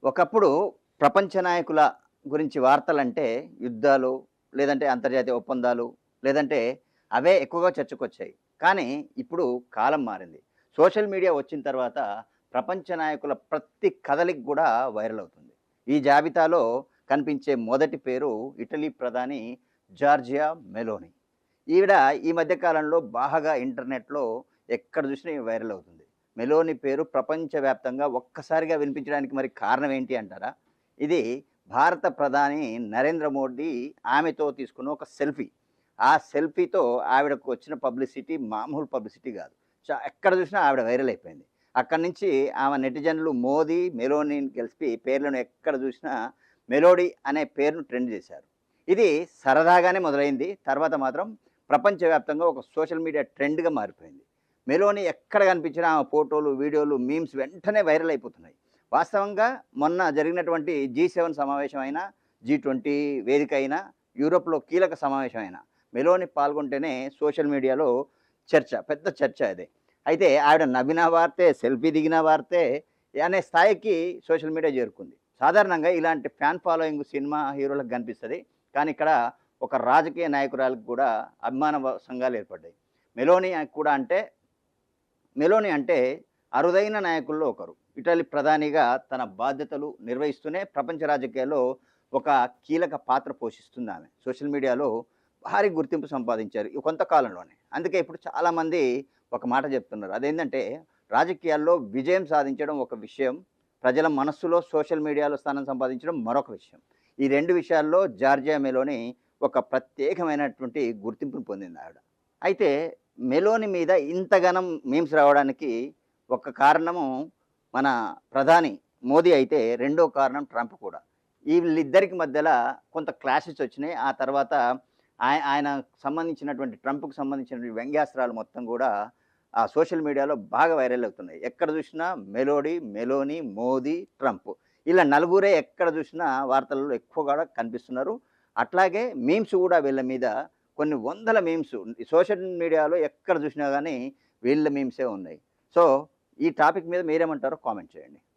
ఒకప్పుడు ప్రపంచ నాయకుల గురించి వార్తలంటే యుద్ధాలు, లేదంటే అంతర్జాతీయ ఒప్పందాలు, లేదంటే అవే ఎక్కువగా చర్చకొచ్చాయి. కానీ ఇప్పుడు కాలం మారింది. సోషల్ మీడియా వచ్చిన తర్వాత ప్రపంచ నాయకుల ప్రతి కదలిక గూడా వైరల్ అవుతుంది. ఈ జాబితాలో కనిపించే మొదటి పేరు ఇటలీ ప్రధాని జార్జియా మెలోనీ. ఈవిడ ఈ మధ్య కాలంలో బాగా ఇంటర్నెట్‌లో ఎక్కడ చూసినా ఈమె వైరల్ అవుతుంది. మెలోనీ పేరు ప్రపంచవ్యాప్తంగా ఒక్కసారిగా వినిపించడానికి మరి కారణం ఏంటి అంటారా? ఇది భారత ప్రధాని నరేంద్ర మోడీ ఆమెతో తీసుకున్న ఒక సెల్ఫీ. ఆ సెల్ఫీతో ఆవిడకు వచ్చిన పబ్లిసిటీ మామూలు పబ్లిసిటీ గాదు. ఎక్కడ చూసినా ఆవిడ వైరల్ అయిపోయింది. అక్కడి నుంచి ఆమె నెటిజన్లు మోదీ, మెలోనీని కలిపి పేర్లను ఎక్కడ చూసినా మెలోడీ అనే పేరును ట్రెండ్ చేశారు. ఇది సరదాగానే మొదలైంది. తర్వాత మాత్రం ప్రపంచవ్యాప్తంగా ఒక సోషల్ మీడియా ట్రెండ్‌గా మారిపోయింది. మెలోనీ ఎక్కడ కనిపించినా ఆమె ఫోటోలు, వీడియోలు, మీమ్స్ వెంటనే వైరల్ అయిపోతున్నాయి. వాస్తవంగా మొన్న జరిగినటువంటి జీ7 సమావేశం అయినా, జీ20 వేదిక అయినా, యూరోప్‌లో కీలక సమావేశం అయినా మెలోనీ పాల్గొంటేనే సోషల్ మీడియాలో చర్చ, పెద్ద చర్చ అది. అయితే ఆవిడ నవ్విన వార్తే, సెల్ఫీ దిగిన వార్తే అనే స్థాయికి సోషల్ మీడియా చేరుకుంది. సాధారణంగా ఇలాంటి ఫ్యాన్ ఫాలోయింగ్ సినిమా హీరోలకు కనిపిస్తది. కానీ ఇక్కడ ఒక రాజకీయ నాయకురాలికి కూడా అభిమాన సంఘాలు ఏర్పడ్డాయి. మెలోనీ కూడా అంటే మెలోనీ అంటే అరుదైన నాయకుల్లో ఒకరు. ఇటలీ ప్రధానిగా తన బాధ్యతలు నిర్వహిస్తూనే ప్రపంచ రాజకీయాల్లో ఒక కీలక పాత్ర పోషిస్తుందామె. సోషల్ మీడియాలో భారీ గుర్తింపు సంపాదించారు ఈ కొంతకాలంలోనే. అందుకే ఇప్పుడు చాలామంది ఒక మాట చెప్తున్నారు. అదేంటంటే రాజకీయాల్లో విజయం సాధించడం ఒక విషయం, ప్రజల మనస్సులో సోషల్ మీడియాలో స్థానం సంపాదించడం మరొక విషయం. ఈ 2 విషయాల్లో జార్జియా మెలోనీ ఒక ప్రత్యేకమైనటువంటి గుర్తింపును పొందిందావిడ. అయితే మెలోని మీద ఇంతగనం మీమ్స్ రావడానికి ఒక కారణము మన ప్రధాని మోదీ అయితే, రెండో కారణం ట్రంప్ కూడా. ఈ వీళ్ళిద్దరికి మధ్యల కొంత క్లాషెస్ వచ్చినాయి. ఆ తర్వాత ఆయనకు సంబంధించినటువంటి ట్రంప్‌కి సంబంధించినటువంటి వ్యంగ్యాస్త్రాలు మొత్తం గూడా ఆ సోషల్ మీడియాలో బాగా వైరల్ అవుతున్నాయి. ఎక్కడ చూసినా మెలోనీ, మోదీ, ట్రంప్. ఇలా నలుగురే ఎక్కడ చూసినా వార్తలలో ఎక్కువగా కనిపిస్తున్నారు. అట్లాగే మీమ్స్ గూడా వీళ్ళ మీద కొన్ని వందల మీమ్స్ సోషల్ మీడియాలో ఎక్కడ చూసినా గానీ వీళ్ళ మీమ్సే ఉన్నాయి. సో, ఈ టాపిక్ మీద మీరేమంటారో కామెంట్ చేయండి.